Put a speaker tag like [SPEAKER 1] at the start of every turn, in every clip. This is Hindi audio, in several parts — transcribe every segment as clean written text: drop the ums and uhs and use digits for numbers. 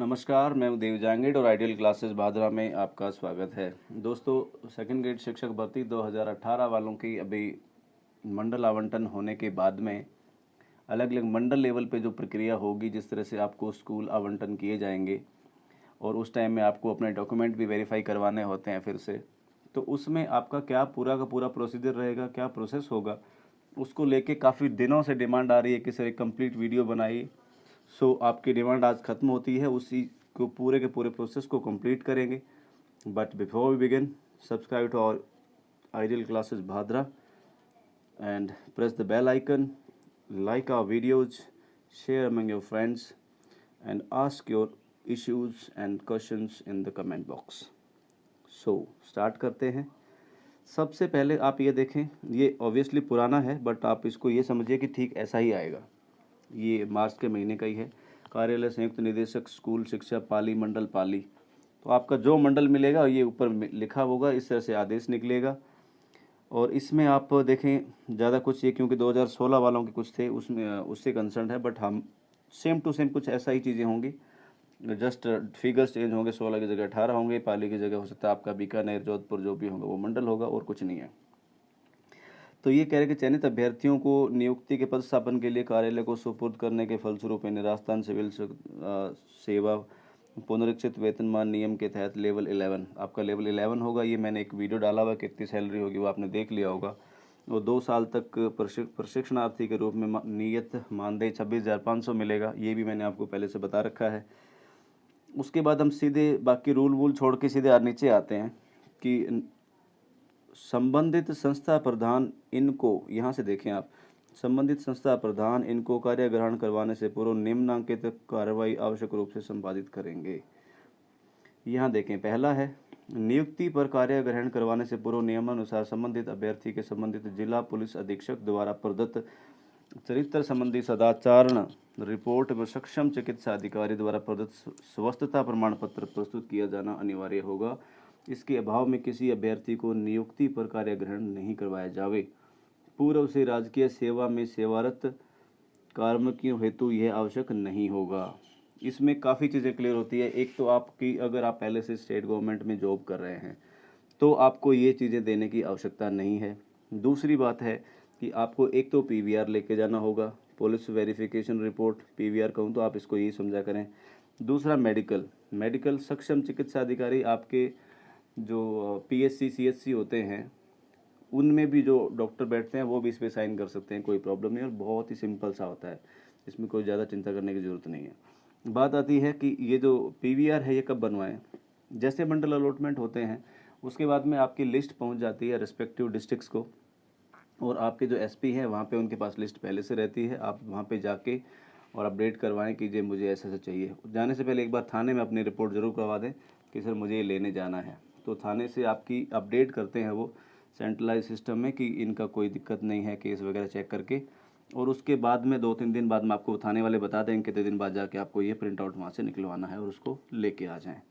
[SPEAKER 1] नमस्कार, मैं हूँ देव जांगीड़ और आइडियल क्लासेस भादरा में आपका स्वागत है। दोस्तों, सेकंड ग्रेड शिक्षक भर्ती 2018 वालों की अभी मंडल आवंटन होने के बाद में अलग अलग मंडल लेवल पे जो प्रक्रिया होगी, जिस तरह से आपको स्कूल आवंटन किए जाएंगे और उस टाइम में आपको अपने डॉक्यूमेंट भी वेरीफाई करवाने होते हैं फिर से, तो उसमें आपका क्या पूरा का पूरा प्रोसीजर रहेगा, क्या प्रोसेस होगा, उसको लेके काफ़ी दिनों से डिमांड आ रही है कि सर एक कंप्लीट वीडियो बनाइए। सो आपकी डिमांड आज ख़त्म होती है, उसी को पूरे के पूरे प्रोसेस को कंप्लीट करेंगे। But before we begin, subscribe to our ideal classes Bhadra and press the bell icon, like our videos, share among your friends and ask your issues and questions in the comment box. So start करते हैं। सबसे पहले आप ये देखें, ये ऑब्वियसली पुराना है बट आप इसको ये समझिए कि ठीक ऐसा ही आएगा। ये मार्च के महीने का ही है। कार्यालय संयुक्त निदेशक स्कूल शिक्षा पाली मंडल पाली, तो आपका जो मंडल मिलेगा ये ऊपर लिखा होगा, इस तरह से आदेश निकलेगा। और इसमें आप देखें ज़्यादा कुछ ये, क्योंकि 2016 वालों के कुछ थे उसमें उससे कंसर्न है, बट हम सेम टू सेम कुछ ऐसा ही चीज़ें होंगी, जस्ट फिगर्स चेंज होंगे। 16 की जगह 18 होंगे, पाली की जगह हो सकता है आपका बीकानेर जोधपुर जो भी होगा वो मंडल होगा और कुछ नहीं है। तो ये कह रहे कि चयनित अभ्यर्थियों को नियुक्ति के पद स्थापन के लिए कार्यालय को सुपुर्द करने के फलस्वरूप निरास्तान सिविल सेवा पुनरीक्षित वेतनमान नियम के तहत लेवल 11, आपका लेवल 11 होगा। ये मैंने एक वीडियो डाला हुआ, कितनी सैलरी होगी वो आपने देख लिया होगा। और 2 साल तक प्रशिक्षणार्थी के रूप में नियत मानदेय 26,500 मिलेगा, ये भी मैंने आपको पहले से बता रखा है। उसके बाद हम सीधे बाकी रूल वूल छोड़ के सीधे नीचे आते हैं कि संबंधित संस्था प्रधान इनको, यहाँ से देखें आप, संबंधित संस्था प्रधान इनको कार्य ग्रहण करवाने से पूर्व निम्नांकित कार्रवाई आवश्यक रूप से संपादित करेंगे। यहाँ देखें, पहला है नियुक्ति पर कार्य ग्रहण करवाने से पूर्व नियमानुसार संबंधित अभ्यर्थी के संबंधित जिला पुलिस अधीक्षक द्वारा प्रदत्त चरित्र संबंधी सदाचारण रिपोर्ट व सक्षम चिकित्सा अधिकारी द्वारा प्रदत्त स्वस्थता प्रमाण पत्र प्रस्तुत किया जाना अनिवार्य होगा। इसके अभाव में किसी अभ्यर्थी को नियुक्ति पर कार्य ग्रहण नहीं करवाया जावे। पूर्व से राजकीय सेवा में सेवारत कार्मिकों हेतु यह आवश्यक नहीं होगा। इसमें काफ़ी चीज़ें क्लियर होती है। एक तो आपकी, अगर आप पहले से स्टेट गवर्नमेंट में जॉब कर रहे हैं तो आपको ये चीज़ें देने की आवश्यकता नहीं है। दूसरी बात है कि आपको एक तो पीवीआर लेके जाना होगा, पुलिस वेरिफिकेशन रिपोर्ट। पीवीआर कहूँ तो आप इसको यही समझा करें। दूसरा मेडिकल सक्षम चिकित्सा अधिकारी, आपके जो पीएससी सीएचसी होते हैं उनमें भी जो डॉक्टर बैठते हैं वो भी इस पर साइन कर सकते हैं, कोई प्रॉब्लम नहीं। और बहुत ही सिंपल सा होता है, इसमें कोई ज़्यादा चिंता करने की ज़रूरत नहीं है। बात आती है कि ये जो पीवीआर है ये कब बनवाएं। जैसे मंडल अलॉटमेंट होते हैं उसके बाद में आपकी लिस्ट पहुंच जाती है रिस्पेक्टिव डिस्ट्रिक्ट्स को, और आपके जो एसपी हैं वहाँ पे उनके पास लिस्ट पहले से रहती है। आप वहाँ पे जाके और अपडेट करवाएं कि ये मुझे ऐसा ऐसा चाहिए। जाने से पहले एक बार थाने में अपनी रिपोर्ट ज़रूर करवा दें कि सर मुझे ये लेने जाना है, तो थाने से आपकी अपडेट करते हैं वो सेंट्रलाइज सिस्टम में कि इनका कोई दिक्कत नहीं है, केस वगैरह चेक करके। और उसके बाद में 2-3 दिन बाद में आपको थाने वाले बता दें कितने दिन बाद जाके आपको ये प्रिंट आउट वहाँ से निकलवाना है और उसको लेके आ जाएँ।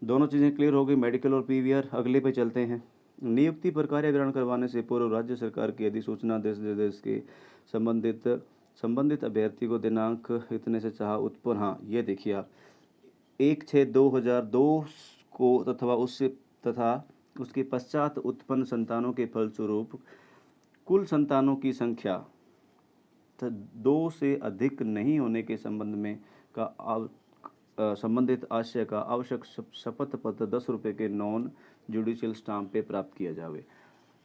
[SPEAKER 1] दोनों चीज़ें क्लियर हो गई, मेडिकल और पीवीआर। अगले पे चलते हैं। नियुक्ति पर कार्य ग्रहण करवाने से पूर्व राज्य सरकार की अधिसूचना देश निर्देश के संबंधित अभ्यर्थी को दिनांक इतने से चाह उत्पन्न, हाँ ये देखिए आप, 1/6/2002 को तथा उसके पश्चात उत्पन्न संतानों के फलस्वरूप कुल संतानों की संख्या 2 से अधिक नहीं होने के संबंध में संबंधित आशय का आवश्यक शपथ पत्र 10 रुपये के नॉन जुडिशियल स्टाम्प पे प्राप्त किया जावे।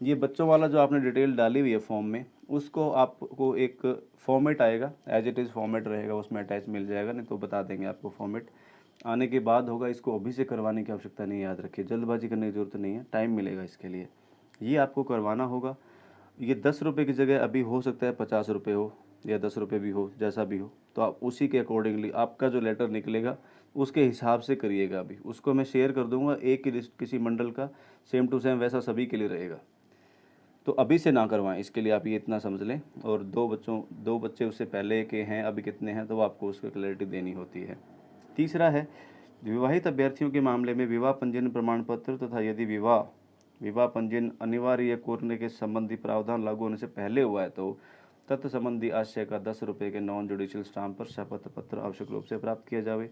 [SPEAKER 1] ये बच्चों वाला जो आपने डिटेल डाली हुई है फॉर्म में, उसको आपको एक फॉर्मेट आएगा, एज इट इज़ फॉर्मेट रहेगा, उसमें अटैच मिल जाएगा, नहीं तो बता देंगे आपको। फॉर्मेट आने के बाद होगा, इसको अभी से करवाने की आवश्यकता नहीं है, याद रखिए, जल्दबाजी करने की ज़रूरत नहीं है, टाइम मिलेगा इसके लिए। ये आपको करवाना होगा। ये 10 रुपये की जगह अभी हो सकता है 50 रुपये हो या 10 रुपये भी हो, जैसा भी हो, तो आप उसी के अकॉर्डिंगली आपका जो लेटर निकलेगा उसके हिसाब से करिएगा। अभी उसको मैं शेयर कर दूंगा, एक ही लिस्ट किसी मंडल का सेम टू सेम वैसा सभी के लिए रहेगा, तो अभी से ना करवाएं, इसके लिए आप ये इतना समझ लें। और दो बच्चे उससे पहले के हैं, अभी कितने हैं, तो आपको उसकी क्लैरिटी देनी होती है। तीसरा है विवाहित अभ्यर्थियों के मामले में विवाह पंजीयन प्रमाण पत्र तथा यदि विवाह पंजीयन अनिवार्य करने के संबंधी प्रावधान लागू होने से पहले हुआ है तो तत्व संबंधी आशय का 10 रुपये के नॉन जुडिशियल स्टाम्प पर शपथ पत्र आवश्यक रूप से प्राप्त किया जावे।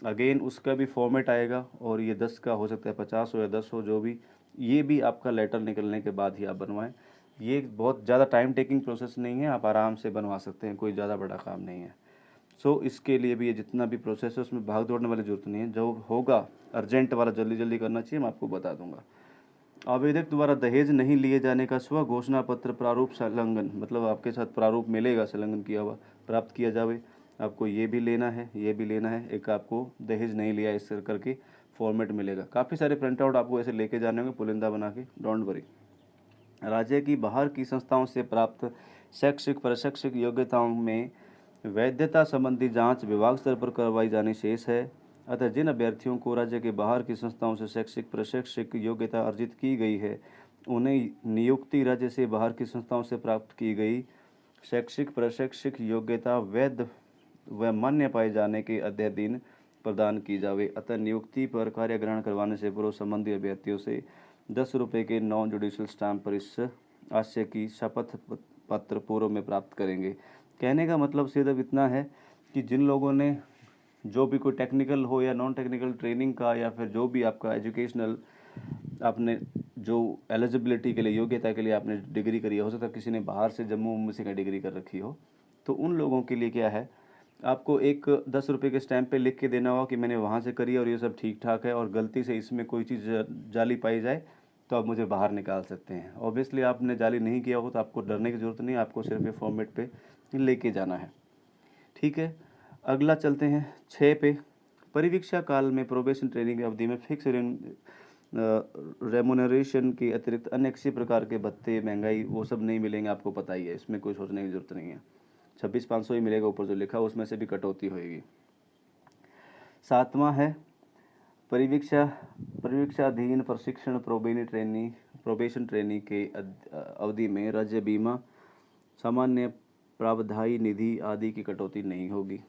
[SPEAKER 1] अगेन उसका भी फॉर्मेट आएगा और ये 10 का हो सकता है, 50 हो या 10 हो, जो भी, ये भी आपका लेटर निकलने के बाद ही आप बनवाएं। ये बहुत ज़्यादा टाइम टेकिंग प्रोसेस नहीं है, आप आराम से बनवा सकते हैं, कोई ज़्यादा बड़ा काम नहीं है। सो इसके लिए भी ये जितना भी प्रोसेस है उसमें भाग दौड़ने वाली ज़रूरत नहीं है, जो होगा अर्जेंट वाला जल्दी जल्दी करना चाहिए, मैं आपको बता दूंगा। आवेदक द्वारा दहेज नहीं लिए जाने का स्व घोषणा पत्र प्रारूप संलग्न, मतलब आपके साथ प्रारूप मिलेगा संलग्न किया हुआ, प्राप्त किया जावे। आपको ये भी लेना है, ये भी लेना है, एक आपको दहेज नहीं लिया इस तरह करके फॉर्मेट मिलेगा। काफ़ी सारे प्रिंट आउट आपको ऐसे लेके जाने होंगे पुलिंदा बना के, डोंट वरी। राज्य की बाहर की संस्थाओं से प्राप्त शैक्षिक प्रशैक्षिक योग्यताओं में वैधता संबंधी जांच विभाग स्तर पर करवाई जानी शेष है। अतः जिन अभ्यर्थियों को राज्य के बाहर की संस्थाओं से शैक्षिक प्रशैक्षिक योग्यता अर्जित की गई है, उन्हें नियुक्ति राज्य से बाहर की संस्थाओं से प्राप्त की गई शैक्षिक प्रशैक्षिक योग्यता वैध व मान्य पाए जाने के अध्ययन प्रदान की जावे। अतः नियुक्ति पर कार्य ग्रहण करवाने से पूर्व संबंधी अभ्यर्थियों से 10 रुपये के नॉन जुडिशियल स्टैम्प पर इस आशय की शपथ पत्र पूर्व में प्राप्त करेंगे। कहने का मतलब सिर्फ इतना है कि जिन लोगों ने जो भी कोई टेक्निकल हो या नॉन टेक्निकल ट्रेनिंग का या फिर जो भी आपका एजुकेशनल आपने जो एलिजिबिलिटी के लिए योग्यता के लिए आपने डिग्री करी है, हो सकता है किसी ने बाहर से जम्मू मुंबई से का डिग्री कर रखी हो, तो उन लोगों के लिए क्या है, आपको एक 10 रुपये के स्टैम्प पे लिख के देना होगा कि मैंने वहाँ से करी और ये सब ठीक ठाक है, और गलती से इसमें कोई चीज़ जाली पाई जाए तो आप मुझे बाहर निकाल सकते हैं। ऑब्वियसली आपने जाली नहीं किया हो तो आपको डरने की ज़रूरत नहीं, आपको सिर्फ ये फॉर्मेट पे लेके जाना है। ठीक है, अगला चलते हैं 6 पे। परिवीक्षा काल में प्रोबेशन ट्रेनिंग की अवधि में फिक्स रेमुनरेशन के अतिरिक्त अन्य किसी प्रकार के भत्ते महंगाई वो सब नहीं मिलेंगे, आपको पता ही है, इसमें कोई सोचने की ज़रूरत नहीं है। 26,500 ही मिलेगा ऊपर जो लिखा, उसमें से भी कटौती होगी। 7वां है परिवीक्षाधीन प्रशिक्षण प्रोबेशन ट्रेनिंग के अवधि में राज्य बीमा सामान्य प्रावधायी निधि आदि की कटौती नहीं होगी,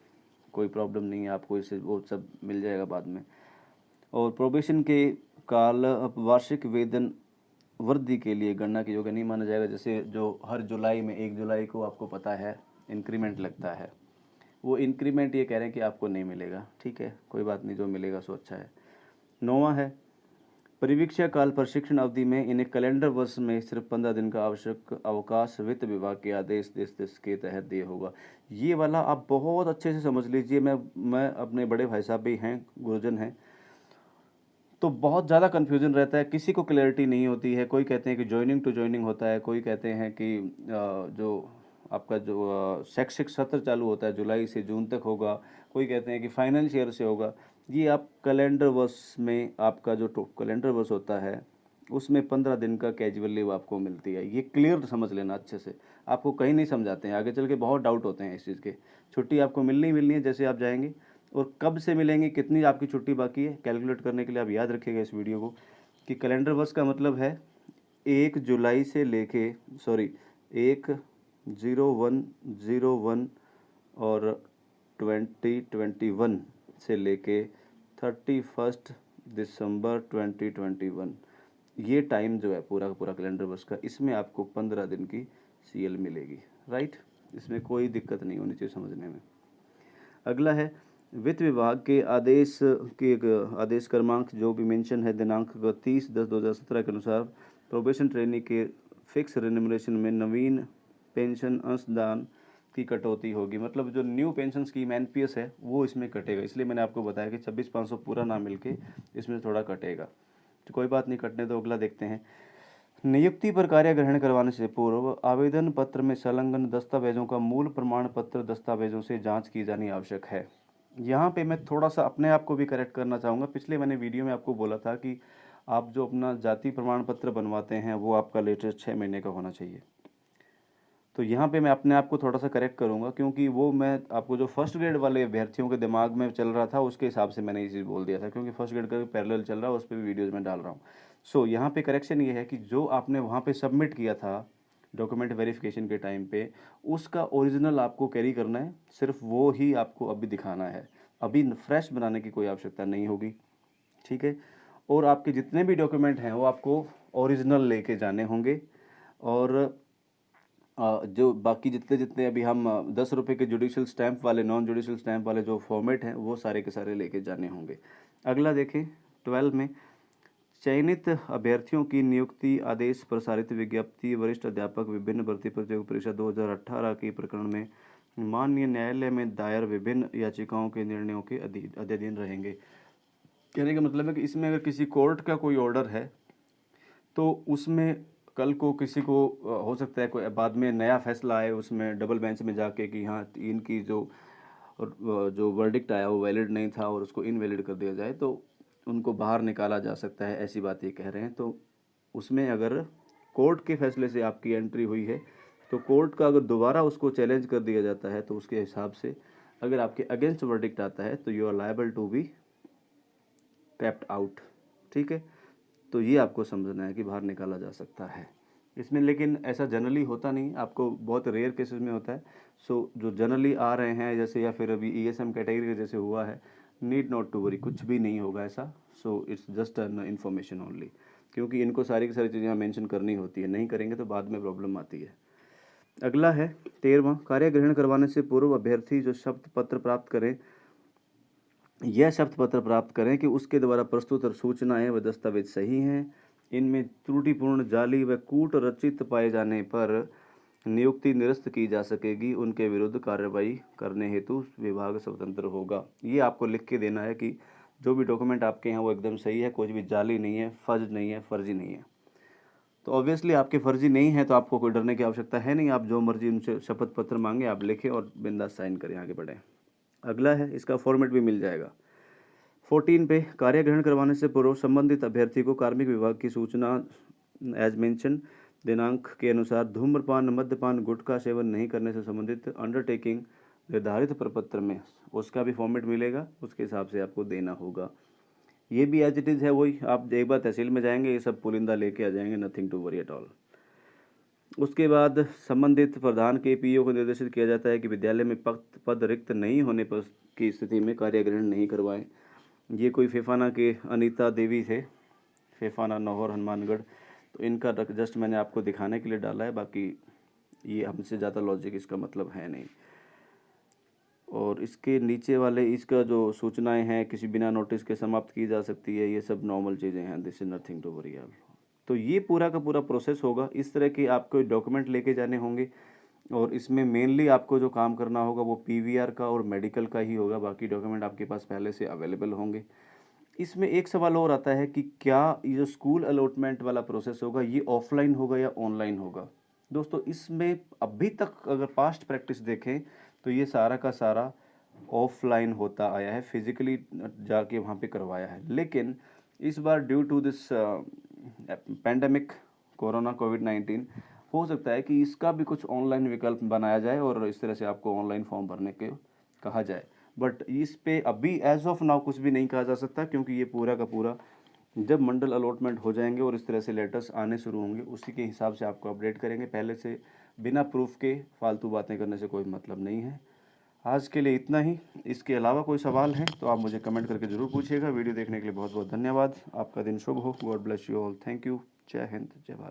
[SPEAKER 1] कोई प्रॉब्लम नहीं है, आपको इससे वो सब मिल जाएगा बाद में। और प्रोबेशन के काल वार्षिक वेतन वृद्धि के लिए गणना के योग्य नहीं माना जाएगा। जैसे जो हर जुलाई में 1 जुलाई को आपको पता है इंक्रीमेंट लगता है, वो इंक्रीमेंट ये कह रहे हैं कि आपको नहीं मिलेगा। ठीक है, कोई बात नहीं, जो मिलेगा सो अच्छा है। 9वां है परिवीक्षा काल प्रशिक्षण अवधि में इन्हें कैलेंडर वर्ष में सिर्फ 15 दिन का आवश्यक अवकाश वित्त विभाग के आदेश देश के तहत दिए होगा। ये वाला आप बहुत अच्छे से समझ लीजिए। मैं अपने बड़े भाई साहब भी हैं, गुरुजन हैं, तो बहुत ज़्यादा कन्फ्यूजन रहता है, किसी को क्लैरिटी नहीं होती है। कोई कहते हैं कि ज्वाइनिंग टू ज्वाइनिंग होता है, कोई कहते हैं कि जो आपका जो शैक्षिक सत्र चालू होता है जुलाई से जून तक होगा, कोई कहते हैं कि फाइनेंशियल से होगा। ये आप कैलेंडर वर्ष में आपका जो कैलेंडर वर्ष होता है उसमें 15 दिन का कैजुअल लीव आपको मिलती है। ये क्लियर समझ लेना अच्छे से, आपको कहीं नहीं समझाते हैं, आगे चल के बहुत डाउट होते हैं इस चीज़ के। छुट्टी आपको मिलनी ही मिलनी है जैसे आप जाएंगे, और कब से मिलेंगे, कितनी आपकी छुट्टी बाकी है, कैलकुलेट करने के लिए आप याद रखिएगा इस वीडियो को कि कैलेंडर वर्ष का मतलब है 1 जुलाई से लेके 1/01/01 और 2021 से लेके 31 दिसंबर 2021, ये टाइम जो है पूरा का पूरा कैलेंडर वर्ष का, इसमें आपको 15 दिन की सीएल मिलेगी। राइट, इसमें कोई दिक्कत नहीं होनी चाहिए समझने में। अगला है वित्त विभाग के आदेश के आदेश क्रमांक जो भी मेंशन है दिनांक 30/10/2017 के अनुसार प्रोबेशन ट्रेनिंग के फिक्स रेन्यूमरेशन में नवीन पेंशन अंशदान की कटौती होगी। मतलब जो न्यू पेंशन स्कीम एनपीएस है वो इसमें कटेगा, इसलिए मैंने आपको बताया कि 26,500 पूरा ना मिलके इसमें थोड़ा कटेगा, तो कोई बात नहीं, कटने दो। अगला देखते हैं, नियुक्ति पर कार्य ग्रहण करवाने से पूर्व आवेदन पत्र में संलग्न दस्तावेजों का मूल प्रमाण पत्र दस्तावेजों से जांच की जानी आवश्यक है। यहाँ पे मैं थोड़ा सा अपने आप को भी करेक्ट करना चाहूँगा। पिछले मैंने वीडियो में आपको बोला था कि आप जो अपना जाति प्रमाण पत्र बनवाते हैं वो आपका लेटेस्ट 6 महीने का होना चाहिए। तो यहाँ पे मैं अपने आप को थोड़ा सा करेक्ट करूँगा, क्योंकि वो मैं आपको जो फर्स्ट ग्रेड वाले अभ्यर्थियों के दिमाग में चल रहा था उसके हिसाब से मैंने ये चीज़ बोल दिया था, क्योंकि फर्स्ट ग्रेड का पैरेलल चल रहा है, उस पर भी वीडियोज़ में डाल रहा हूँ। सो यहाँ पे करेक्शन ये है कि जो आपने वहाँ पे सबमिट किया था डॉक्यूमेंट वेरिफिकेशन के टाइम पे, उसका ओरिजिनल आपको कैरी करना है, सिर्फ वो ही आपको अभी दिखाना है, अभी फ्रेश बनाने की कोई आवश्यकता नहीं होगी। ठीक है, और आपके जितने भी डॉक्यूमेंट हैं वो आपको ओरिजिनल लेके जाने होंगे। और जो बाकी जितने जितने अभी हम 10 रुपये के जुडिशियल स्टैंप वाले, नॉन जुडिशियल स्टैंप वाले जो फॉर्मेट हैं वो सारे के सारे लेके जाने होंगे। अगला देखें 12 में, चयनित अभ्यर्थियों की नियुक्ति आदेश प्रसारित विज्ञप्ति वरिष्ठ अध्यापक विभिन्न भर्ती प्रतियोगी परीक्षा 2018 के प्रकरण में माननीय न्यायालय में दायर विभिन्न याचिकाओं के निर्णयों के अधीन रहेंगे। कहने का मतलब है कि इसमें अगर किसी कोर्ट का कोई ऑर्डर है तो उसमें कल को किसी को हो सकता है कोई बाद में नया फैसला आए उसमें डबल बेंच में जाके कि हाँ इनकी जो वर्डिक्ट आया वो वैलिड नहीं था और उसको इनवैलिड कर दिया जाए, तो उनको बाहर निकाला जा सकता है, ऐसी बात ये कह रहे हैं। तो उसमें अगर कोर्ट के फैसले से आपकी एंट्री हुई है तो कोर्ट का अगर दोबारा उसको चैलेंज कर दिया जाता है तो उसके हिसाब से अगर आपके अगेंस्ट वर्डिक्ट आता है तो you are liable to be kept out. ठीक है, तो ये आपको समझना है कि बाहर निकाला जा सकता है इसमें, लेकिन ऐसा जनरली होता नहीं, आपको बहुत रेयर केसेस में होता है। सो जो जनरली आ रहे हैं जैसे, या फिर अभी ईएसएम कैटेगरी के जैसे हुआ है, नीड नॉट टू वरी, कुछ भी नहीं होगा ऐसा। So it's just an information only, क्योंकि इनको सारी की सारी चीज़ें मेंशन करनी होती है, नहीं करेंगे तो बाद में प्रॉब्लम आती है। अगला है 13वां, कार्य ग्रहण करवाने से पूर्व अभ्यर्थी जो शपथ पत्र प्राप्त करें, यह शपथ पत्र प्राप्त करें कि उसके द्वारा प्रस्तुत सूचनाएं व दस्तावेज सही हैं। इनमें त्रुटिपूर्ण, जाली व कूट रचित पाए जाने पर नियुक्ति निरस्त की जा सकेगी। उनके विरुद्ध कार्रवाई करने हेतु विभाग स्वतंत्र होगा। ये आपको लिख के देना है कि जो भी डॉक्यूमेंट आपके हैं वो एकदम सही है, कुछ भी जाली नहीं है, फर्ज नहीं है, फर्जी नहीं है। तो ऑब्वियसली आपके फर्जी नहीं है तो आपको कोई डरने की आवश्यकता है नहीं, आप जो मर्जी उनसे शपथ पत्र मांगे आप लिखें और बिंदास साइन करें, आगे बढ़ें। अगला है, इसका फॉर्मेट भी मिल जाएगा। 14 पे, कार्य ग्रहण करवाने से पूर्व संबंधित अभ्यर्थी को कार्मिक विभाग की सूचना एज मेंशन दिनांक के अनुसार धूम्रपान, मद्यपान, गुटखा सेवन नहीं करने से संबंधित अंडरटेकिंग निर्धारित प्रपत्र में उसका भी फॉर्मेट मिलेगा, उसके हिसाब से आपको देना होगा। ये भी एज इट इज़ है वही, आप एक बार तहसील में जाएंगे ये सब पुलिंदा लेके आ जाएंगे, nothing to worry at all. उसके बाद संबंधित प्रधान के पीओ को निर्देशित किया जाता है कि विद्यालय में पद रिक्त नहीं होने पर की स्थिति में कार्य ग्रहण नहीं करवाएं। ये कोई फेफाना के अनीता देवी थे, फेफाना नौहर हनुमानगढ़, तो इनका जस्ट मैंने आपको दिखाने के लिए डाला है, बाकी ये हमसे ज़्यादा लॉजिक इसका मतलब है नहीं। और इसके नीचे वाले इसका जो सूचनाएं हैं किसी बिना नोटिस के समाप्त की जा सकती है, ये सब नॉर्मल चीज़ें हैं, this is nothing to worry all. तो ये पूरा का पूरा प्रोसेस होगा। इस तरह के आपको डॉक्यूमेंट लेके जाने होंगे और इसमें मेनली आपको जो काम करना होगा वो पीवीआर का और मेडिकल का ही होगा, बाकी डॉक्यूमेंट आपके पास पहले से अवेलेबल होंगे। इसमें एक सवाल और आता है कि क्या ये जो स्कूल अलॉटमेंट वाला प्रोसेस होगा ये ऑफलाइन होगा या ऑनलाइन होगा। दोस्तों इसमें अभी तक अगर पास्ट प्रैक्टिस देखें तो ये सारा का सारा ऑफलाइन होता आया है, फिजिकली जाके वहाँ पे करवाया है। लेकिन इस बार due to this pandemic corona कोविड-19 हो सकता है कि इसका भी कुछ ऑनलाइन विकल्प बनाया जाए और इस तरह से आपको ऑनलाइन फॉर्म भरने के कहा जाए। बट इस पे अभी एज ऑफ नाउ कुछ भी नहीं कहा जा सकता, क्योंकि ये पूरा का पूरा जब मंडल अलॉटमेंट हो जाएंगे और इस तरह से लेटर्स आने शुरू होंगे उसी के हिसाब से आपको अपडेट करेंगे। पहले से बिना प्रूफ के फालतू बातें करने से कोई मतलब नहीं है। आज के लिए इतना ही। इसके अलावा कोई सवाल है तो आप मुझे कमेंट करके ज़रूर पूछिएगा। वीडियो देखने के लिए बहुत बहुत धन्यवाद। आपका दिन शुभ हो। God bless you all. Thank you. जय हिंद, जय भारत।